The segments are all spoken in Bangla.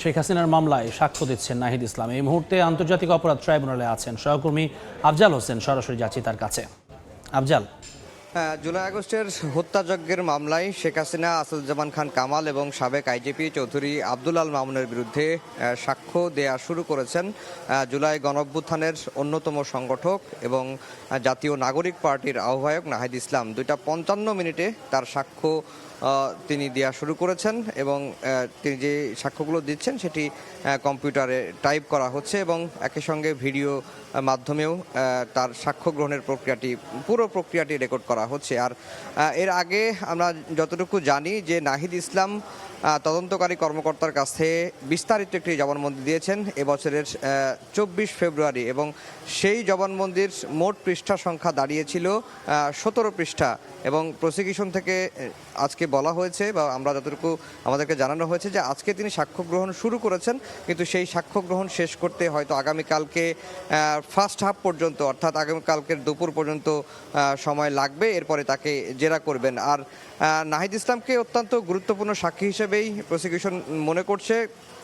শেখ হাসিনার মামলায় সাক্ষ্য দিচ্ছেন নাহিদ ইসলাম। এই মুহূর্তে আন্তর্জাতিক অপরাধ ট্রাইব্যুনালে আছেন সহকর্মী আফজাল হোসেন। সরাসরি যাচ্ছি তার কাছে। আফজাল, জুলাই আগস্টের হত্যাযজ্ঞের মামলায় শেখ হাসিনা, আসাদুজ্জামান খান কামাল এবং সাবেক আইজিপি চৌধুরী আব্দুল আল মামুনের বিরুদ্ধে সাক্ষ্য দেয়া শুরু করেছেন জুলাই গণঅভ্যুত্থানের অন্যতম সংগঠক এবং জাতীয় নাগরিক পার্টির আহ্বায়ক নাহিদ ইসলাম। 2:55 মিনিটে তার সাক্ষ্য তিনি দেওয়া শুরু করেছেন এবং তিনি যে সাক্ষ্যগুলো দিচ্ছেন সেটি কম্পিউটারে টাইপ করা হচ্ছে এবং একই সঙ্গে ভিডিও মাধ্যমেও তার সাক্ষ্য গ্রহণের পুরো প্রক্রিয়াটি রেকর্ড করা হচ্ছে। আর এর আগে আমরা যতটুকু জানি যে নাহিদ ইসলাম তদন্তকারী কর্মকর্তার কাছে বিস্তারিত একটি জবানবন্দি দিয়েছেন এবছরের 24 ফেব্রুয়ারি এবং সেই জবানবন্দির মোট পৃষ্ঠা সংখ্যা দাঁড়িয়েছিল 17 পৃষ্ঠা এবং প্রসিকিউশন থেকে আজকে বলা হয়েছে বা আমরা যতটুকু আমাদেরকে জানানো হয়েছে যে আজকে তিনি সাক্ষ্য গ্রহণ শুরু করেছেন, কিন্তু সেই সাক্ষ্য গ্রহণ শেষ করতে হয়তো আগামীকালকে ফার্স্ট হাফ পর্যন্ত, অর্থাৎ আগামীকালকের দুপুর পর্যন্ত সময় লাগবে। এরপরে তাকে জেরা করবেন। আর নাহিদ ইসলামকে অত্যন্ত গুরুত্বপূর্ণ সাক্ষী হিসেবেই প্রসিকিউশন মনে করছে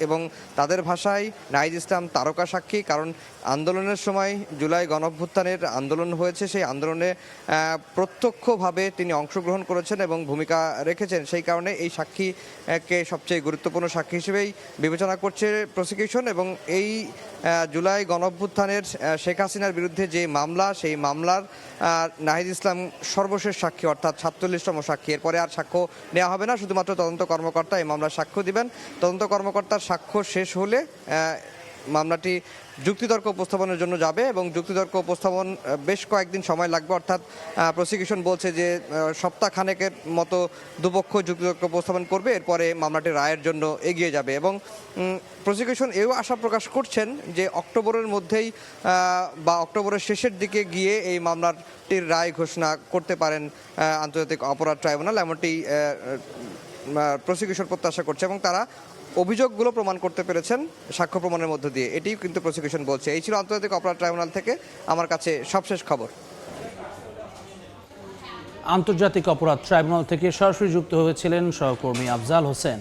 এবং তাদের ভাষায় নাহিদ ইসলাম তারকা সাক্ষী, কারণ আন্দোলনের সময় জুলাই গণঅভ্যুত্থানের আন্দোলন হয়েছে, সেই আন্দোলনে প্রত্যক্ষভাবে তিনি অংশগ্রহণ করেছেন এবং ভূমিকা রেখেছেন। সেই কারণে এই সাক্ষীকে সবচেয়ে গুরুত্বপূর্ণ সাক্ষী হিসেবেই বিবেচনা করছে প্রসিকিউশন এবং এই জুলাই গণঅভ্যুত্থানের শেখ হাসিনার বিরুদ্ধে যে মামলা, সেই মামলার নাহিদ ইসলাম সর্বশেষ সাক্ষী, অর্থাৎ 47তম সাক্ষী। এরপরে আর সাক্ষ্য নেওয়া হবে না, শুধুমাত্র তদন্ত কর্মকর্তা এই মামলার সাক্ষ্য দিবেন। তদন্ত কর্মকর্তার সাক্ষ্য শেষ হলে মামলাটি যুক্তিতর্ক উপস্থাপনের জন্য যাবে এবং যুক্তিতর্ক উপস্থাপন বেশ কয়েকদিন সময় লাগবে, অর্থাৎ প্রসিকিউশন বলছে যে সপ্তাহখানেকের মতো দুপক্ষ যুক্তিতর্ক উপস্থাপন করবে, এরপরে মামলাটি রায়ের জন্য এগিয়ে যাবে। এবং প্রসিকিউশন এও আশা প্রকাশ করছেন যে অক্টোবরের মধ্যেই বা অক্টোবরের শেষের দিকে গিয়ে এই মামলাটির রায় ঘোষণা করতে পারেন আন্তর্জাতিক অপরাধ ট্রাইব্যুনাল, এমনটি প্রসিকিউশন প্রত্যাশা করছে এবং তারা অভিযোগগুলো প্রমাণ করতে পেরেছেন সাক্ষ্য প্রমাণের মধ্য দিয়ে, এটিই কিন্তু প্রসিকিউশন বলছে। এই ছিল আন্তর্জাতিক অপরাধ ট্রাইব্যুনাল থেকে আমার কাছে সবশেষ খবর। আন্তর্জাতিক অপরাধ ট্রাইব্যুনাল থেকে সরাসরি যুক্ত হয়েছিলেন সহকর্মী আফজাল হোসেন।